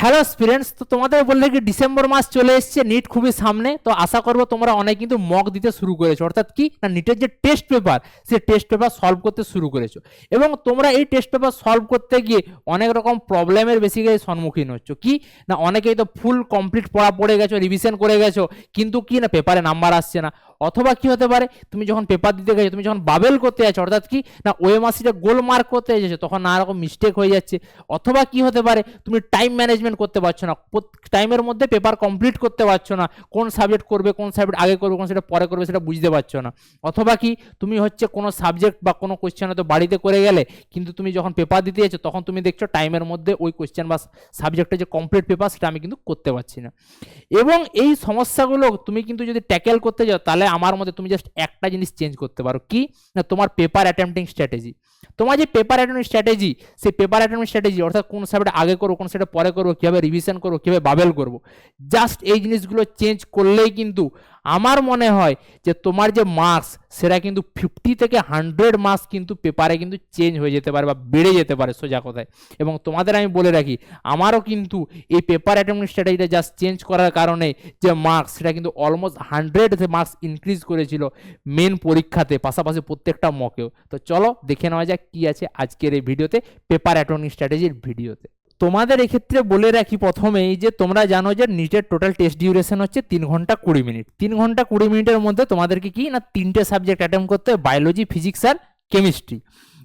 Hello students, তো তোমাদের বললে কি ডিসেম্বর মাস চলে এসেছে, নিট খুবই সামনে। তো আশা করবো তোমরা অনেক কিন্তু মক দিতে শুরু করেছো, অর্থাৎ কি না নিটের যে টেস্ট পেপার সেই টেস্ট পেপার সলভ করতে শুরু করেছো। এবং তোমরা এই টেস্ট পেপার সলভ করতে গিয়ে অনেক রকম প্রবলেমের বেসিক্যালি সম্মুখীন হচ্ছ। কি না অনেকেই তো ফুল কমপ্লিট পড়া পড়ে গেছো, রিভিশন করে গেছো, কিন্তু কি না পেপারে নাম্বার আসছে না। অথবা কি হতে পারে, তুমি যখন পেপার দিতে গেছো, তুমি যখন বাবেল করতে যাচ্ছ, অর্থাৎ কি না ওএমআরসিটা গোল মার্ক করতে যাচ্ছ, তখন নানা রকম মিস্টেক হয়ে যাচ্ছে। অথবা কি হতে পারে, তুমি টাইম ম্যানেজমেন্ট করতে পারছো না, টাইমের মধ্যে পেপার কমপ্লিট করতে পারছো না, কোন সাবজেক্ট করবে, কোন সাবজেক্ট আগে করবে, কোন সাবজেক্ট পরে করবে সেটা বুঝতে পারছো না। অথবা কি তুমি হচ্ছে কোনো সাবজেক্ট বা কোনো কোয়েশ্চেন হয়তো বাড়িতে করে গেলে, কিন্তু তুমি যখন পেপার দিতে যাচ্ছ তখন তুমি দেখছো টাইমের মধ্যে ওই কোয়েশ্চেন বা সাবজেক্টের যে কমপ্লিট পেপার সেটা আমি কিন্তু করতে পারছি না। এবং এই সমস্যাগুলো তুমি কিন্তু যদি ট্যাকেল করতে যাও, তাহলে আমার মতে তুমি জাস্ট একটা জিনিস চেঞ্জ করতে পারো। কি না তোমার পেপার অ্যাটেম্পটিং স্ট্র্যাটেজি। তোমার যে পেপার অ্যাটেম্পটিং স্ট্র্যাটেজি, সেই পেপার অ্যাটেম্পটিং স্ট্র্যাটেজি অর্থাৎ কোন সাবজেক্ট আগে করবো, কোন সাবজেক্ট পরে করবো, কীভাবে রিভিশন করবো, কীভাবে বাবেল করবো, জাস্ট এই জিনিসগুলো চেঞ্জ করলেই কিন্তু আমার মনে হয় যে তোমার যে মার্কস সেটা কিন্তু 50 থেকে 100 মার্কস কিন্তু পেপারে কিন্তু চেঞ্জ হয়ে যেতে পারে বা বেড়ে যেতে পারে সোজা কথায়। এবং তোমাদের আমি বলে রাখি, আমারও কিন্তু এই পেপার অ্যাটেম্পটিং স্ট্র্যাটেজিটা জাস্ট চেঞ্জ করার কারণে যে মার্কস সেটা কিন্তু অলমোস্ট 100 মার্কস ইনক্রিজ করেছিল মেন পরীক্ষাতে, পাশাপাশি প্রত্যেকটা মকেও। তো চলো দেখে নেওয়া যাক কি আছে আজকের এই ভিডিওতে, পেপার অ্যাটেম্পটিং স্ট্র্যাটেজির ভিডিওতে। তোমাদের এক্ষেত্রে বলে রাখি প্রথমেই যে তোমরা জানো যে নিটের টোটাল টেস্ট ডিউরেশন হচ্ছে 3 ঘন্টা 20 মিনিট। 3 ঘন্টা 20 মিনিটের মধ্যে তোমাদেরকে কি না 3টে সাবজেক্ট অ্যাটেম্প করতে হবে, বায়োলজি, ফিজিক্স আর কেমিস্ট্রি।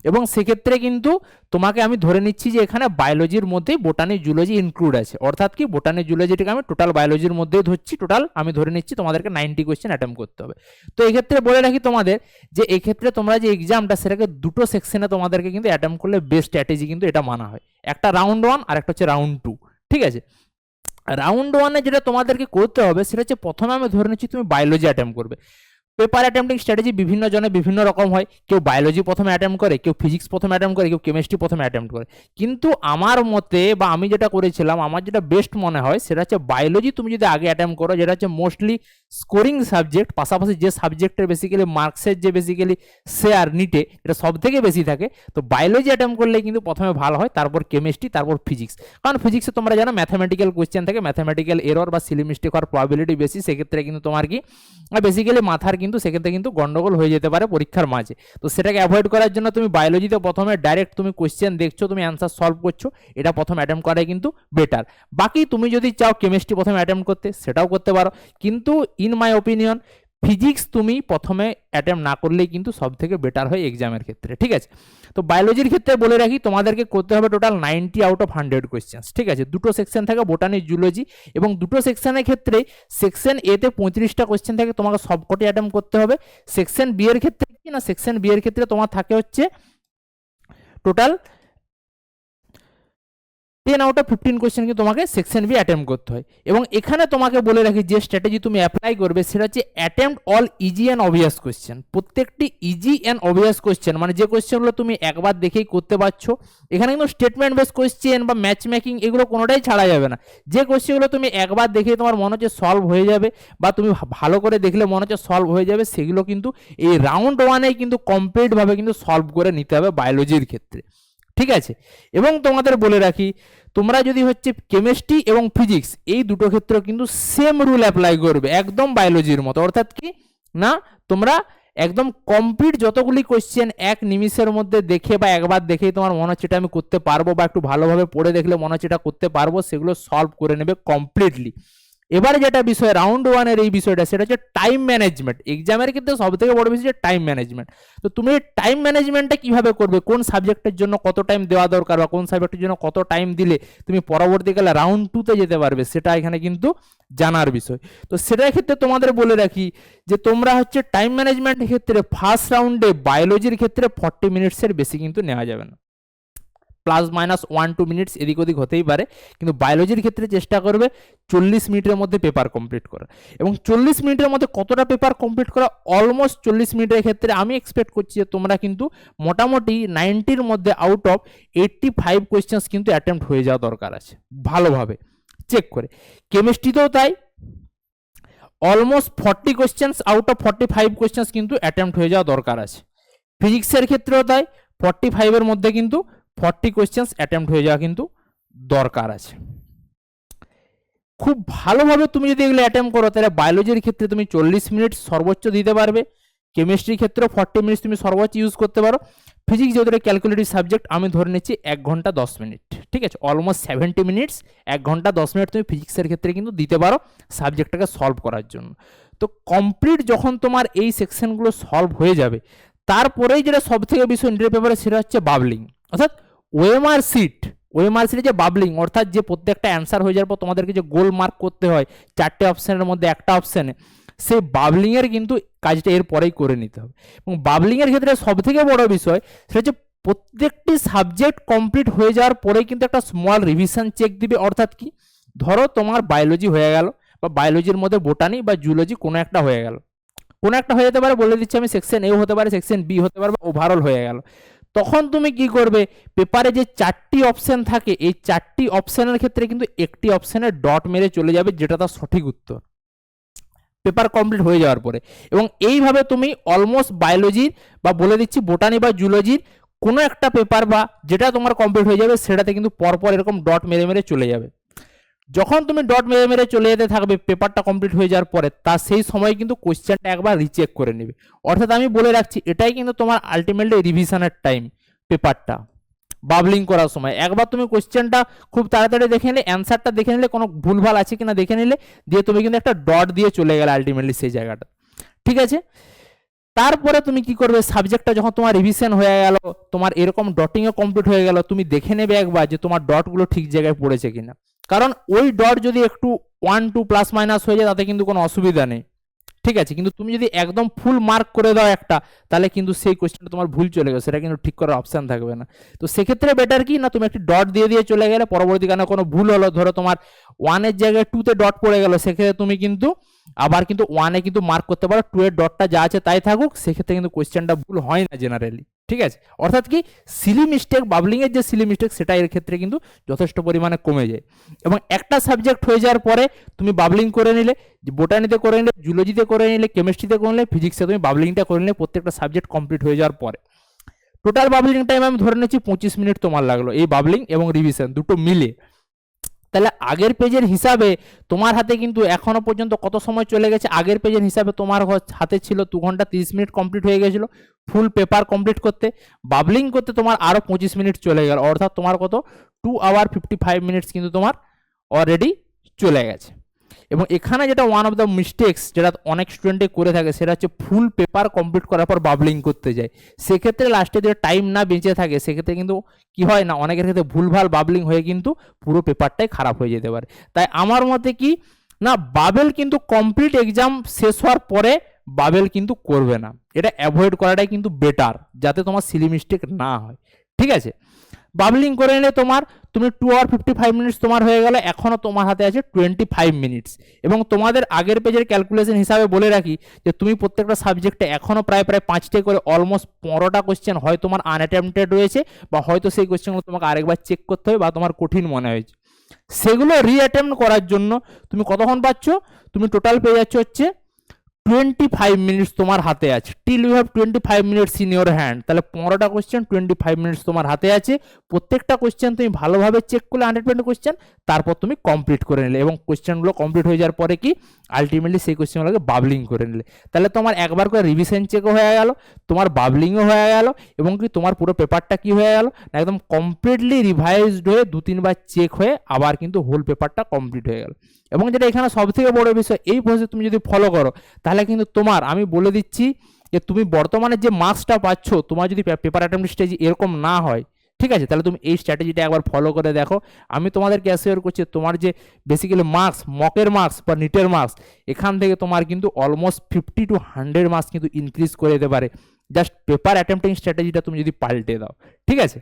এবং সেক্ষেত্রে কিন্তু তোমাকে আমি ধরে নিচ্ছি যে এখানে বায়োলজির মধ্যেই বোটানি, জুলজি ইনক্লুড আছে, অর্থাৎ কি বোটানি, জুলজিটাকে আমি টোটাল বায়োলজির মধ্যেই ধরছি। টোটাল আমি ধরে নিচ্ছি তোমাদেরকে 90 কোয়েশ্চেন অ্যাটেম্প করতে হবে। তো এক্ষেত্রে বলে রাখি তোমাদের যে এক্ষেত্রে তোমরা যে এক্সামটা সেটাকে দুটো সেকশনে তোমাদেরকে কিন্তু অ্যাটেম্প করলে বেস্ট স্ট্র্যাটেজি কিন্তু এটা মানা হয়। একটা রাউন্ড 1 আর একটা হচ্ছে রাউন্ড 2, ঠিক আছে। রাউন্ড 1-এ যেটা তোমাদেরকে করতে হবে সেটা হচ্ছে প্রথমে আমি ধরে নিচ্ছি তুমি বায়োলজি অ্যাটেম্প করবে। পেপার অ্যাটেম্পটিং স্ট্র্যাটেজি বিভিন্ন জনে বিভিন্ন রকম হয়, কেউ বায়োলজি প্রথমে অ্যাটেম্প করে, কেউ ফিজিক্স প্রথমে অ্যাটেম্প করে, কেউ কেমিস্ট্রি প্রথমে অ্যাটেম্প করে। কিন্তু আমার মতে বা আমি যেটা করেছিলাম, আমার যেটা বেস্ট মনে হয় সেটা হচ্ছে বায়োলজি তুমি যদি আগে অ্যাটেম্প করো, যেটা হচ্ছে মোস্টলি স্কোরিং সাবজেক্ট, পাশাপাশি যে সাবজেক্টের বেসিক্যালি মার্কসের যে বেসিক্যালি শেয়ার নিটে এটা সব থেকে বেশি থাকে। তো বায়োলজি অ্যাটেম্প করলে কিন্তু প্রথমে ভালো হয়, তারপর কেমিস্ট্রি, তারপর ফিজিক্স। কারণ ফিজিক্সে তোমরা জানো ম্যাথামেটিক্যাল কোয়েশ্চেন থাকে, ম্যাথামেটিক্যাল এরর বা সিলি মিস্টেক হওয়ার প্রবাবিলিটি বেশি। সেক্ষেত্রে কিন্তু তোমার কি বেসিক্যালি মাথার কিন্তু সেক্ষেত্রে কিন্তু গন্ডগোল হয়ে যেতে পারে পরীক্ষার মাঝে। তো সেটাকে অ্যাভয়েড করার জন্য তুমি বায়োলজিতে প্রথমে ডাইরেক্ট তুমি কোয়েশ্চেন দেখছো, তুমি অ্যান্সার সলভ করছো, এটা প্রথম অ্যাটেম্প করাই কিন্তু বেটার। বাকি তুমি যদি চাও কেমিস্ট্রি প্রথমে অ্যাটেম্প করতে সেটাও করতে পারো, কিন্তু ইন মাই ওপিনিয়ন ফিজিক্স তুমি প্রথমে অ্যাটেম্প না করলেই কিন্তু সব থেকে বেটার হয় এক্সামের ক্ষেত্রে, ঠিক আছে। তো বায়োলজির ক্ষেত্রে বলে রাখি তোমাদেরকে করতে হবে টোটাল 90 আউট অফ 100 কোয়েশ্চেন্স, ঠিক আছে। দুটো সেকশন থাকে, বোটানি, জুলজি, এবং দুটো সেকশনের ক্ষেত্রে সেকশন এতে 35টা কোয়েশ্চেন থাকে, তোমাকে সবকটি অ্যাটেম্প করতে হবে। সেকশন বি এর ক্ষেত্রে কি না, সেকশন বি এর ক্ষেত্রে তোমার থাকে হচ্ছে টোটাল 10 আউট অফ 15 কোয়েশ্চেন কিন্তু তোমাকে সেকশন বি অ্যাটেম্প করতে হয়। এবং এখানে তোমাকে বলে রাখি যে স্ট্র্যাটেজি তুমি অ্যাপ্লাই করবে সেটা হচ্ছে attempt all easy and obvious question. প্রত্যেকটি ইজি অ্যান্ড অবভিয়াস কোয়েশ্চেন মানে যে কোয়েশ্চেনগুলো তুমি একবার দেখেই করতে পারছো। এখানে কিন্তু স্টেটমেন্ট বেস কোয়েশ্চেন বা ম্যাচ মেকিং এগুলো কোনোটাই ছাড়া যাবে না। যে কোয়েশ্চেনগুলো তুমি একবার দেখেই তোমার মনে হচ্ছে সলভ হয়ে যাবে বা তুমি ভালো করে দেখলে মনে হচ্ছে সলভ হয়ে যাবে, সেগুলো কিন্তু এই রাউন্ড 1-এ কিন্তু কমপ্লিটভাবে কিন্তু সলভ করে নিতে হবে বায়োলজির ক্ষেত্রে, ঠিক আছে। এবং তোমাদের বলে রাখি তোমরা যদি হচ্ছে কেমিস্ট্রি এবং ফিজিক্স এই দুটো ক্ষেত্রে কিন্তু সেম রুল অ্যাপ্লাই করবে একদম বায়োলজির মতো, অর্থাৎ কি না তোমরা একদম কমপ্লিট যতগুলি কোয়েশ্চেন এক নিমিষের মধ্যে দেখে বা একবার দেখেই তোমার মনে হচ্ছে এটা আমি করতে পারবো, বা একটু ভালোভাবে পড়ে দেখলে মনে হচ্ছে এটা করতে পারবো, সেগুলো সলভ করে নেবে কমপ্লিটলি। এবারে যেটা বিষয় রাউন্ড 1-এর এই বিষয়টা সেটা হচ্ছে টাইম ম্যানেজমেন্ট। এক্সামের ক্ষেত্রে সব থেকে বড় বিষয় টাইম ম্যানেজমেন্ট। তো তুমি টাইম ম্যানেজমেন্টটা কিভাবে করবে, কোন সাবজেক্টের জন্য কত টাইম দেওয়া দরকার বা কোন সাবজেক্টের জন্য কত টাইম দিলে তুমি পরবর্তীকালে রাউন্ড 2-তে যেতে পারবে, সেটা এখানে কিন্তু জানার বিষয়। তো সেটার ক্ষেত্রে তোমাদের বলে রাখি যে তোমরা হচ্ছে টাইম ম্যানেজমেন্টের ক্ষেত্রে ফার্স্ট রাউন্ডে বায়োলজির ক্ষেত্রে 40 মিনিটসের বেশি কিন্তু নেওয়া যাবে না, প্লাস মাইনাস 1-2 মিনিটস এদিক ওদিক হতেই পারে, কিন্তু বায়োলজির ক্ষেত্রে চেষ্টা করবে 40 মিনিটের মধ্যে পেপার কমপ্লিট করা। এবং 40 মিনিটের মধ্যে কতটা পেপার কমপ্লিট করা, অলমোস্ট 40 মিনিটের ক্ষেত্রে আমি এক্সপেক্ট করছি যে তোমরা কিন্তু মোটামুটি 90-র মধ্যে আউট অফ 85 কোয়েশ্চেন্স কিন্তু অ্যাটেম্প্ট হয়ে যাওয়া দরকার আছে ভালোভাবে চেক করে। কেমিস্ট্রিতেও তাই, almost 40 questions out of 45 questions কিন্তু অ্যাটেম্প্ট হয়ে যাওয়া দরকার আছে। ফিজিক্সের ক্ষেত্রেও তাই, 45-এর মধ্যে কিন্তু 40 কোয়েশ্চেন্স অ্যাটেম্প্ট হয়ে যাওয়া কিন্তু দরকার আছে। খুব ভালোভাবে তুমি যদি এগুলো অ্যাটেম্প করো তাহলে বায়োলজির ক্ষেত্রে তুমি 40 মিনিট সর্বোচ্চ দিতে পারবে, কেমিস্ট্রির ক্ষেত্রে 40 মিনিট তুমি সর্বোচ্চ ইউজ করতে পারো, ফিজিক্স যেহেতু ক্যালকুলেটিভ সাবজেক্ট আমি ধরে নিচ্ছি 1 ঘন্টা 10 মিনিট, ঠিক আছে, অলমোস্ট 70 মিনিটস, 1 ঘন্টা 10 মিনিট তুমি ফিজিক্সের ক্ষেত্রে কিন্তু দিতে পারো সাবজেক্টটাকে সলভ করার জন্য। তো কমপ্লিট যখন তোমার এই সেকশনগুলো সলভ হয়ে যাবে, তারপরেই যেটা সব থেকে বেশি ইন্টারভিউ পেপারে সেটা হচ্ছে বাবলিং, অর্থাৎ ওএমআর সিট, ওএমআর সিটে যে বাবলিং, অর্থাৎ যে প্রত্যেকটা অ্যান্সার হয়ে যাওয়ার পর তোমাদেরকে যে গোল মার্ক করতে হয় 4টে অপশানের মধ্যে একটা অপশানে, সেই বাবলিংয়ের কিন্তু কাজটা এর পরেই করে নিতে হবে। এবং বাবলিংয়ের ক্ষেত্রে সব থেকে বড় বিষয় সেটা হচ্ছে প্রত্যেকটি সাবজেক্ট কমপ্লিট হয়ে যাওয়ার পরেই কিন্তু একটা স্মল রিভিশন চেক দিবে। অর্থাৎ কি, ধরো তোমার বায়োলজি হয়ে গেল, বা বায়োলজির মধ্যে বোটানি বা জুলজি কোনো একটা হয়ে গেল, কোনো একটা হয়ে যেতে পারে, বলে দিচ্ছি আমি, সেকশন এ হতে পারে, সেকশন বি হতে পারে, ওভারঅল হয়ে গেল। তখন তুমি কি করবে, পেপারে যে 4টি অপশন থাকে এই 4টি অপশনের ক্ষেত্রে কিন্তু একটি অপশনে ডট মেরে চলে যাবে, যেটা তার সঠিক উত্তর, পেপার কমপ্লিট হয়ে যাওয়ার পরে। এবং এইভাবে তুমি অলমোস্ট বায়োলজির বা বলে দিচ্ছি বোটানি বা জুলজির কোনো একটা পেপার বা যেটা তোমার কমপ্লিট হয়ে যাবে সেটাতে কিন্তু পরপর এরকম ডট মেরে মেরে চলে যাবে। যখন তুমি ডট মেরে মেরে চলে যেতে থাকবে পেপারটা কমপ্লিট হয়ে যাওয়ার পরে, তা সেই সময় কিন্তু কোশ্চেনটা একবার রিচেক করে নেবে। অর্থাৎ আমি বলে রাখছি, এটাই কিন্তু তোমার আলটিমেটলি রিভিশনের টাইম, পেপারটা বাবলিং করার সময় একবার তুমি কোশ্চেনটা খুব তাড়াতাড়ি দেখে নিলে, অ্যান্সারটা দেখে নিলে, কোনো ভুলভাল আছে কিনা দেখে নিলে, দিয়ে তুমি কিন্তু একটা ডট দিয়ে চলে গেলে আলটিমেটলি সেই জায়গাটা, ঠিক আছে। তারপরে তুমি কি করবে, সাবজেক্টটা যখন তোমার রিভিশন হয়ে গেল, তোমার এরকম ডটিংও কমপ্লিট হয়ে গেল, তুমি দেখে নেবে একবার যে তোমার ডটগুলো ঠিক জায়গায় পড়েছে কিনা। কারণ ওই ডট যদি একটু 1-2 প্লাস মাইনাস হয়ে যায় তাতে কিন্তু কোনো অসুবিধা নেই, ঠিক আছে, কিন্তু তুমি যদি একদম ফুল মার্ক করে দাও একটা, তাহলে কিন্তু সেই কোশ্চেনটা তোমার ভুল চলে গেছে, সেটা কিন্তু ঠিক করার অপশন থাকবে না। তো সেক্ষেত্রে বেটার কি না, তুমি একটি ডট দিয়ে দিয়ে চলে গেলে, পরবর্তীকালে কোনো ভুল হলো, ধরো তোমার 1-এর জায়গায় 2-তে ডট পড়ে গেল, সেক্ষেত্রে তুমি কিন্তু আবার কিন্তু 1-এ কিন্তু মার্ক করতে পারো, 2-এর ডটটা যা আছে তাই থাকুক, সেক্ষেত্রে কিন্তু কোশ্চেনটা ভুল হয় না জেনারেলি, ঠিক আছে। অর্থাৎ কি, সিলি মিস্টেক, বাবলিংয়ের যে সিলি মিস্টেক সেটা এর ক্ষেত্রে কিন্তু যথেষ্ট পরিমাণে কমে যায়। এবং একটা সাবজেক্ট হয়ে যাওয়ার পরে তুমি বাবলিং করে নিলে, বোটানিতে করে নিলে, জুলজিতে করে নিলে, কেমিস্ট্রিতে করে নিলে, ফিজিক্সে তুমি বাবলিংটা করে নিলে, প্রত্যেকটা সাবজেক্ট কমপ্লিট হয়ে যাওয়ার পরে টোটাল বাবলিং টাইম আমি ধরে নিচ্ছি 25 মিনিট তোমার লাগলো, এই বাবলিং এবং রিভিশন দুটো মিলে। তাহলে আগের পেজের হিসাবে তোমার হাতে কিন্তু এখনো পর্যন্ত কত সময় চলে গেছে, আগের পেজের হিসাবে তোমার হাতে ছিল 2 ঘন্টা 30 মিনিট কমপ্লিট হয়ে গেছিল ফুল পেপার কমপ্লিট করতে, বাবলিং করতে তোমার আরও 25 মিনিট চলে গেল, অর্থাৎ তোমার কত 2 hour 55 মিনিটস কিন্তু তোমার অলরেডি চলে গেছে। এবং এখানে যেটা ওয়ান অফ দ্য মিস্টেক্স যেটা অনেক স্টুডেন্টে করে থাকে, সেটা হচ্ছে ফুল পেপার কমপ্লিট করার পর বাবলিং করতে যায়, সেক্ষেত্রে লাস্টে যদি টাইম না বেঁচে থাকে সেক্ষেত্রে কিন্তু কি হয় না, অনেকের ক্ষেত্রে ভুলভাল বাবলিং হয়ে কিন্তু পুরো পেপারটাই খারাপ হয়ে যেতে পারে। তাই আমার মতে কি না, বাবেল কিন্তু কমপ্লিট এক্সাম শেষ হওয়ার পরে বাবেল কিন্তু করবে না, এটা অ্যাভয়েড করাটাই কিন্তু বেটার, যাতে তোমার সিলি মিস্টেক না হয়, ঠিক আছে। বাবলিং করে নিলে তোমার, তুমি 2 hour 55 মিনিটস তোমার হয়ে গেল, এখনো তোমার হাতে আছে 25 মিনিটস। এবং তোমাদের আগের পেজের ক্যালকুলেশন হিসাবে বলে রাখি যে তুমি প্রত্যেকটা সাবজেক্টে এখনো প্রায় 5টে করে অলমোস্ট 15টা কোশ্চেন হয় তোমার আনঅ্যাটেম্পটেড রয়েছে, বা হয়তো সেই কোশ্চেনগুলো তোমাকে আরেকবার চেক করতে হবে, বা তোমার কঠিন মনে হয়েছে, সেগুলো রিঅ্যাটেম্প করার জন্য তুমি কতক্ষণ পাচ্ছ, তুমি টোটাল পেয়ে যাচ্ছ হচ্ছে 25 মিনিটস তোমার হাতে আছে, till you have 25 minutes in your hand. তাহলে 15টা কোশ্চেন 25 মিনিটস তোমার হাতে আছে, প্রত্যেকটা কোশ্চেন তুমি ভালোভাবে চেক করলে 120 কোশ্চেন, তারপর তুমি কমপ্লিট করে নিলে, এবং কোশ্চেনগুলো কমপ্লিট হয়ে যাওয়ার পরে কি আলটিমেটলি সেই কোশ্চেনগুলোকে বাবলিং করে নিলে, তাহলে তোমার একবার করে রিভিশন চেকও হয়ে গেল, তোমার বাবলিংও হয়ে গেল, এবং কি তোমার পুরো পেপারটা কি হয়ে গেল, একদম কমপ্লিটলি রিভাইজড হয়ে 2-3বার চেক হয়ে আবার কিন্তু হোল পেপারটা কমপ্লিট হয়ে গেল। এবং যেটা এখানে সব থেকে বড় বিষয়, এই প্রসেস তুমি যদি ফলো করো তাহলে কিন্তু তোমার, আমি বলে দিচ্ছি যে তুমি বর্তমানে যে মার্কসটা পাচ্ছ, তোমার যদি পেপার অ্যাটেম্পট স্টেজ এরকম না হয়, ঠিক আছে, তাহলে তুমি এই স্ট্র্যাটেজিটা একবার ফলো করে দেখো। আমি তোমাদেরকে অ্যাসিওর করছি তোমার যে বেসিক্যালি মার্কস, মকের মার্কস বা নিটের মার্কস, এখান থেকে তোমার কিন্তু অলমোস্ট 50 to 100 মার্কস কিন্তু ইনক্রিজ করে দিতে পারে, জাস্ট পেপার অ্যাটেম্পটিং স্ট্র্যাটেজিটা তুমি যদি পাল্টে দাও, ঠিক আছে।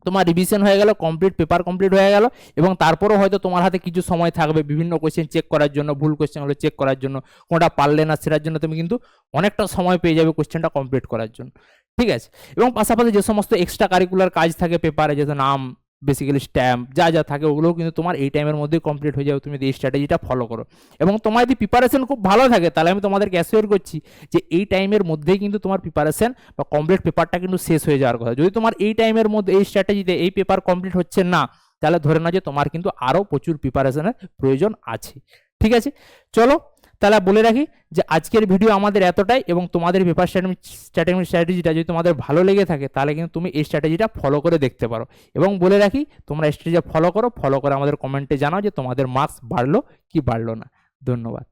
তোমার রিভিশন হয়ে গেল, কমপ্লিট পেপার কমপ্লিট হয়ে গেল, এবং তারপরও হয়তো তোমার হাতে কিছু সময় থাকবে বিভিন্ন কোশ্চেন চেক করার জন্য, ভুল কোশ্চেনগুলো চেক করার জন্য, কোনটা পারলে না সেটার জন্য তুমি কিন্তু অনেকটা সময় পেয়ে যাবে কোশ্চেনটা কমপ্লিট করার জন্য, ঠিক আছে। এবং পাশাপাশি যে সমস্ত এক্সট্রা কারিকুলার কাজ থাকে পেপারে, যেহেতু নাম, বেসিক্যালি স্ট্যাম্প যা যা থাকে, ওগুলোও কিন্তু তোমার এই টাইমের মধ্যেই কমপ্লিট হয়ে যাবে, তুমি যদি এই স্ট্র্যাটেজিটা ফলো করো। এবং তোমার যদি প্রিপারেশন খুব ভালো থাকে, তাহলে আমি তোমাদেরকে অ্যাসিওর করছি যে এই টাইমের মধ্যেই কিন্তু তোমার প্রিপারেশন বা কমপ্লিট পেপারটা কিন্তু শেষ হয়ে যাওয়ার কথা। যদি তোমার এই টাইমের মধ্যে এই স্ট্র্যাটেজিতে এই পেপার কমপ্লিট হচ্ছে না, তাহলে ধরে নাও যে তোমার কিন্তু আরও প্রচুর প্রিপারেশনের প্রয়োজন আছে। ঠিক আছে, চলো তাহলে বলে রাখি যে আজকের ভিডিও আমাদের এতটাই, এবং তোমাদের পেপার স্ট্র্যাটেজিটা যদি তোমাদের ভালো লেগে থাকে তাহলে কিন্তু তুমি এই স্ট্র্যাটেজিটা ফলো করে দেখতে পারো। এবং বলে রাখি তোমরা স্ট্র্যাটেজি ফলো করে আমাদের কমেন্টে জানাও যে তোমাদের মার্কস বাড়লো কি বাড়লো না। ধন্যবাদ।